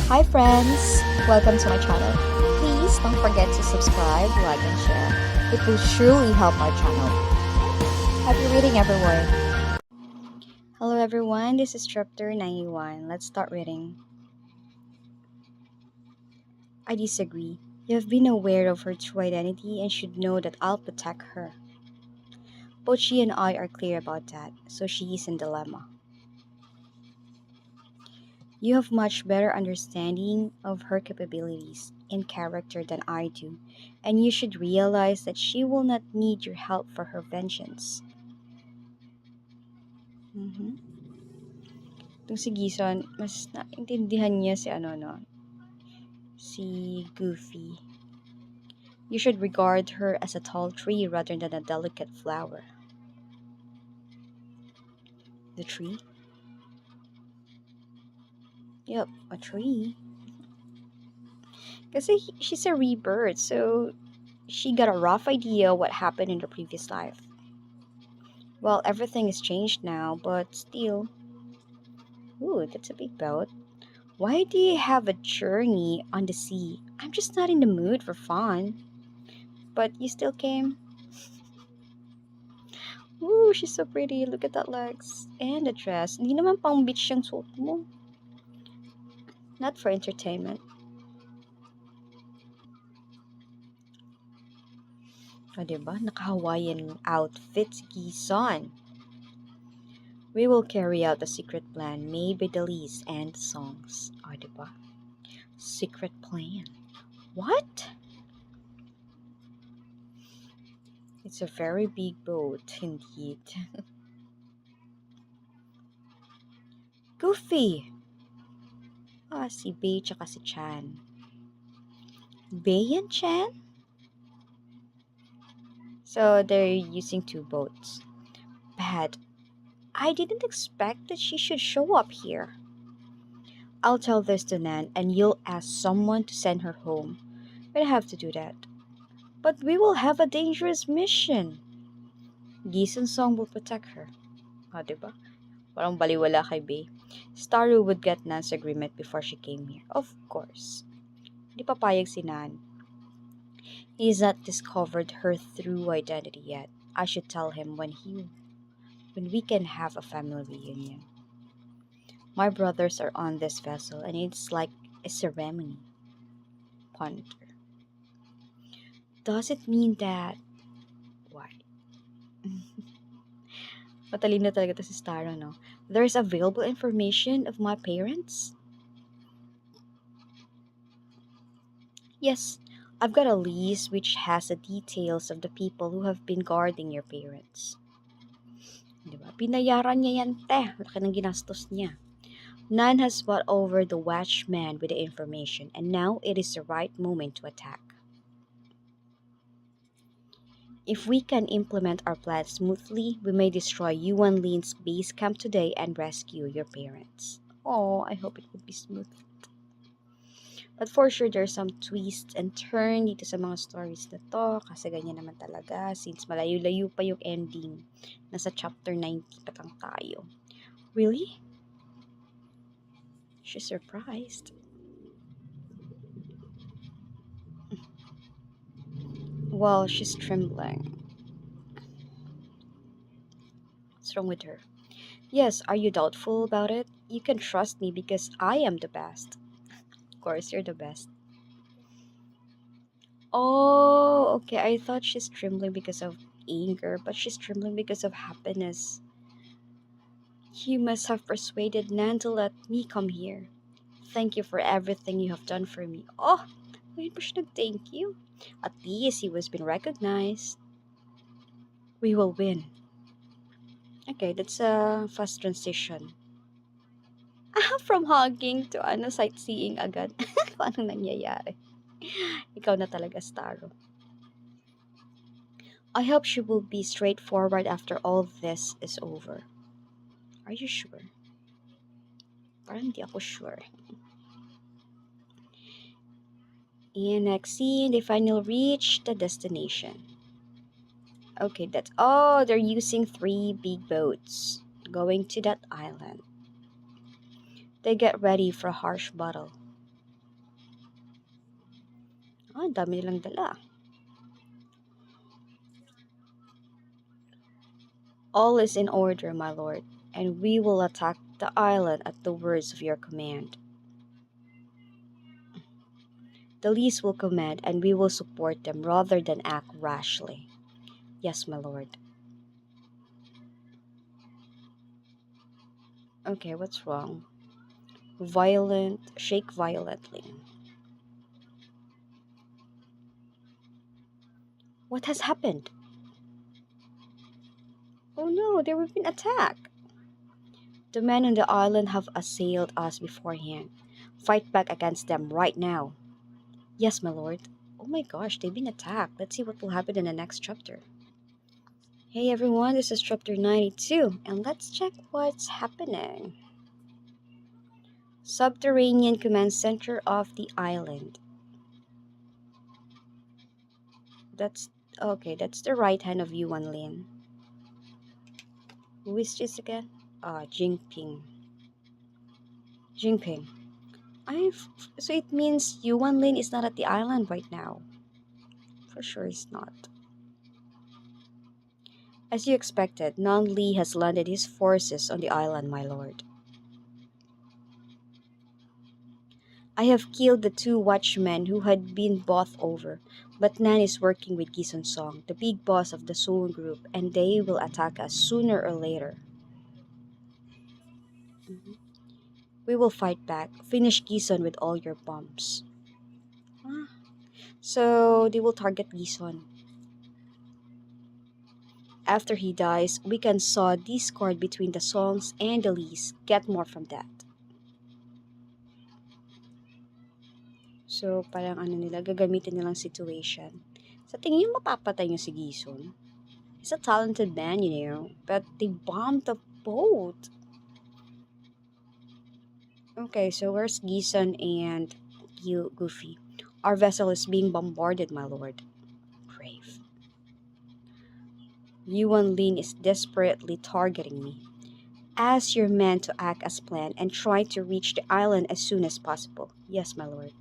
Hi friends! Welcome to my channel. Please don't forget to subscribe, like, and share. It will surely help our channel. Happy reading everyone! Hello everyone, this is chapter 91. Let's start reading. I disagree. You have been aware of her true identity and should know that I'll protect her. Both she and I are clear about that, so she is in dilemma. You have much better understanding of her capabilities and character than I do, and you should realize that she will not need your help for her vengeance. Mhm. Itong si Gison, mas naintindihan niya si ano no, si Goofy. You should regard her as a tall tree rather than a delicate flower. The tree? Yep, a tree. Kasi she's a rebirth, so she got a rough idea what happened in her previous life. Well, everything is changed now, but still. Ooh, that's a big boat. Why do you have a journey on the sea? I'm just not in the mood for fun. But you still came? Ooh, she's so pretty. Look at that legs. And the dress. Hindi naman pang beach yung suot mo. Not for entertainment. O, diba? Naka-Hawaiian outfit si Gison. We will carry out a secret plan made by the Lees and the songs. O, diba? Secret plan. What? It's a very big boat, indeed. Goofy! Si Bey tsaka si Chan. Bey and Chan? So they're using two boats. Bad. I didn't expect that she should show up here. I'll tell this to Nan and you'll ask someone to send her home. We'd have to do that. But we will have a dangerous mission. Gisun Song will protect her. Diba? Parang baliwala kay Bey. Starro would get Nan's agreement before she came here. Of course. Di papayag si Nan. He's not discovered her true identity yet. I should tell him when we can have a family reunion. My brothers are on this vessel and it's like a ceremony. Ponder. Does it mean that why? Matalino talaga to si Starro, no? There's available information of my parents? Yes, I've got a list which has the details of the people who have been guarding your parents. Diba? Pinayaran niya yan, te. Laki ng ginastos niya. Nan has bought over the watchman with the information, and now it is the right moment to attack. If we can implement our plan smoothly, we may destroy Yuan Lin's base camp today and rescue your parents. Oh, I hope it would be smooth. But for sure, there's some twists and turn dito sa mga stories na to. Kasi ganyan naman talaga. Since malayo-layo pa yung ending. Nasa chapter 90 pa lang tayo. Really? She's surprised. Well, she's trembling. What's wrong with her? Yes, are you doubtful about it? You can trust me because I am the best. Of course, you're the best. Oh, okay. I thought she's trembling because of anger, but she's trembling because of happiness. You must have persuaded Nan to let me come here. Thank you for everything you have done for me. Oh, wait pa siya nag-thank you. At least he was been recognized. We will win. Okay, that's a fast transition. From hugging to sightseeing agad. Paano nangyayari? Ikaw na talaga, Starro. I hope she will be straightforward after all this is over. Are you sure? Parang hindi ako sure. And next scene, they finally reach the destination. Okay, they're using 3 big boats going to that island. They get ready for a harsh battle. Ah, ang dami nilang dala. All is in order, my lord, and we will attack the island at the words of your command. The least will command, and we will support them rather than act rashly. Yes, my lord. Okay, what's wrong? Shake violently. What has happened? Oh no, they were being attacked. The men on the island have assailed us beforehand. Fight back against them right now. Yes, my lord. Oh my gosh, they've been attacked. Let's see what will happen in the next chapter. Hey everyone, this is chapter 92, and let's check what's happening. Subterranean command center of the island. That's okay, that's the right hand of Yuan Lin. Who is this again? Jingping. Jingping. I've so it means Yuan Lin is not at the island right now. For sure he's not. As you expected, Nan Li has landed his forces on the island, my lord. I have killed the two watchmen who had been bought over, but Nan is working with Gison Song, the big boss of the Soon group, and they will attack us sooner or later. Mhm. We will fight back. Finish Gison with all your bombs. Ah, so they will target Gison. After he dies, we can sow discord between the Songs and the Lees. Get more from that. So, parang ano nila, gagamitin nilang situation. Sa tingin niyo mapapatay niyo si Gison? He's a talented man, you know, but they bombed the boat. Okay, so where's Gison and you, Goofy? Our vessel is being bombarded, my lord. Brave. Yuan Lin is desperately targeting me. Ask your men to act as planned and try to reach the island as soon as possible. Yes, my lord.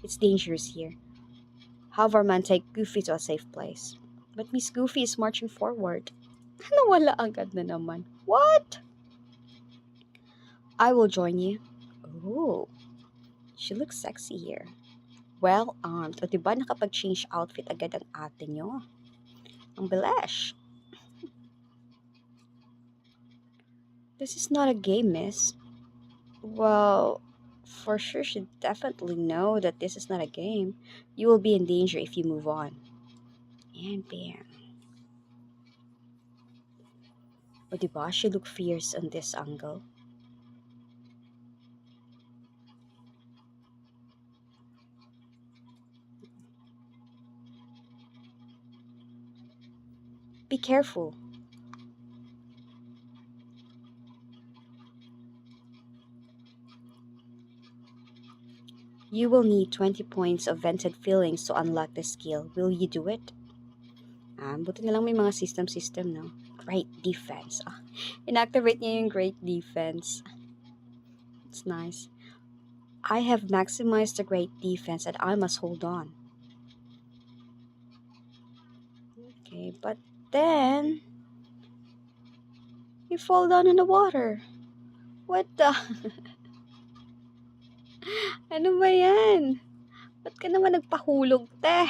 It's dangerous here. Have our men take Goofy to a safe place. But Miss Goofy is marching forward. Nawala agad na naman. What? I will join you. Oh, she looks sexy here. Well armed. O diba nakapag-change outfit agad ang ate nyo? Ang bilis. This is not a game, miss. Well, for sure should definitely know that this is not a game. You will be in danger if you move on. And bam. O diba, she look fierce on this angle. Be careful. You will need 20 points of vented feelings to unlock the skill. Will you do it? Buti na lang may mga system, no? Great defense. Inactivate niya yung great defense. It's nice. I have maximized the great defense and I must hold on. Okay, but then you fall down in the water. What the? Ano ba yan? Ba't ka naman nagpahulog, te?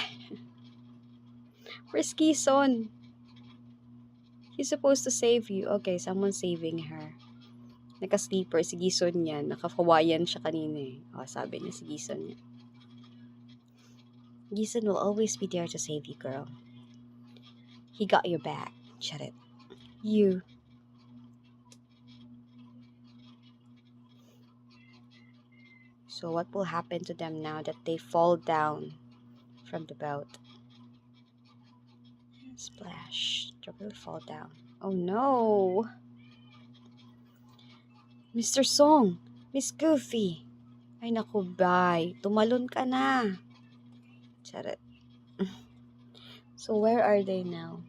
Risky son. He's supposed to save you. Okay, someone's saving her. Naka-sleeper si Gison yan. Naka-Hawaiian siya kanina eh. Sabi niya si Gison niya. Gison will always be there to save you, girl. He got your back. Shut it. You. So what will happen to them now that they fall down from the boat? Splash. They will fall down. Oh no! Mr. Song! Miss Goofy! Ay naku, bye. Tumalon ka na. Charet. So where are they now?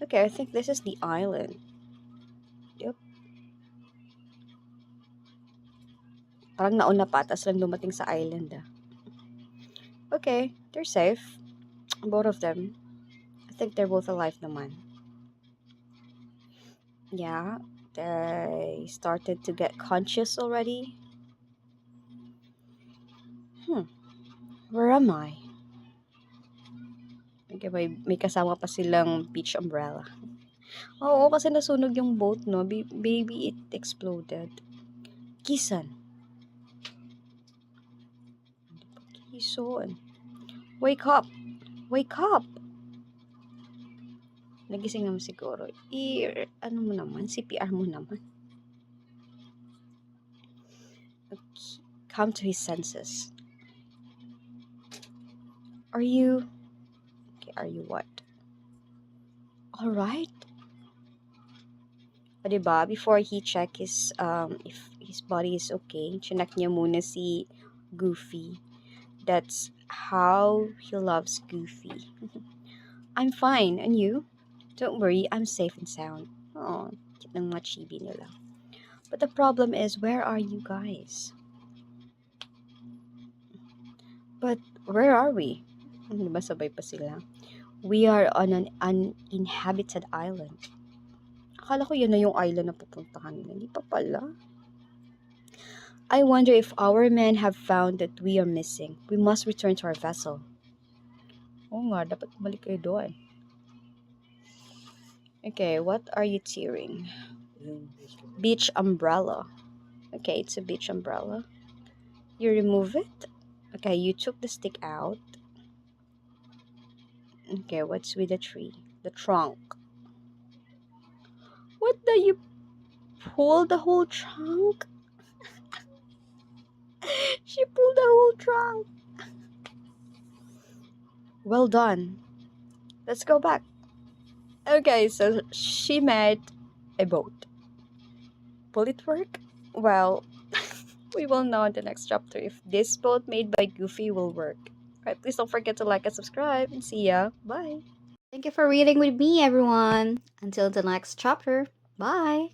Okay, I think this is the island. Yep. Parang nauna pa, tas lang dumating sa island ah. Okay, they're safe. Both of them. I think they're both alive naman. Yeah, they started to get conscious already. Where am I? Okay, may kasama pa silang beach umbrella. Oo, kasi nasunog yung boat, no? Baby, it exploded. Kisan. Kison. Wake up! Wake up! Nagising naman siguro. Ano mo naman? CPR mo naman. Okay. Come to his senses. Are you... Okay, are you what? Alright. O diba, before he check if his body is okay, chinek niya muna si Goofy. That's how he loves Goofy. I'm fine, and you? Don't worry, I'm safe and sound. Oh, cute ng mga chibi nila. But the problem is, where are you guys? But where are we? Diba sabay pa sila? We are on an uninhabited island. Akala ko yun na yung island na pupuntahan nila. Hindi pa pala. I wonder if our men have found that we are missing. We must return to our vessel. Oo nga, dapat balik kayo doon. Okay, what are you tearing? Beach umbrella. Okay, it's a beach umbrella. You remove it. Okay, you took the stick out. Okay, what's with the tree? The trunk. What the, you pulled the whole trunk? She pulled the whole trunk. Well done. Let's go back. Okay, so she made a boat. Will it work? Well, we will know in the next chapter if this boat made by Goofy will work. Alright, please don't forget to like and subscribe, and see ya. Bye. Thank you for reading with me, everyone. Until the next chapter. Bye.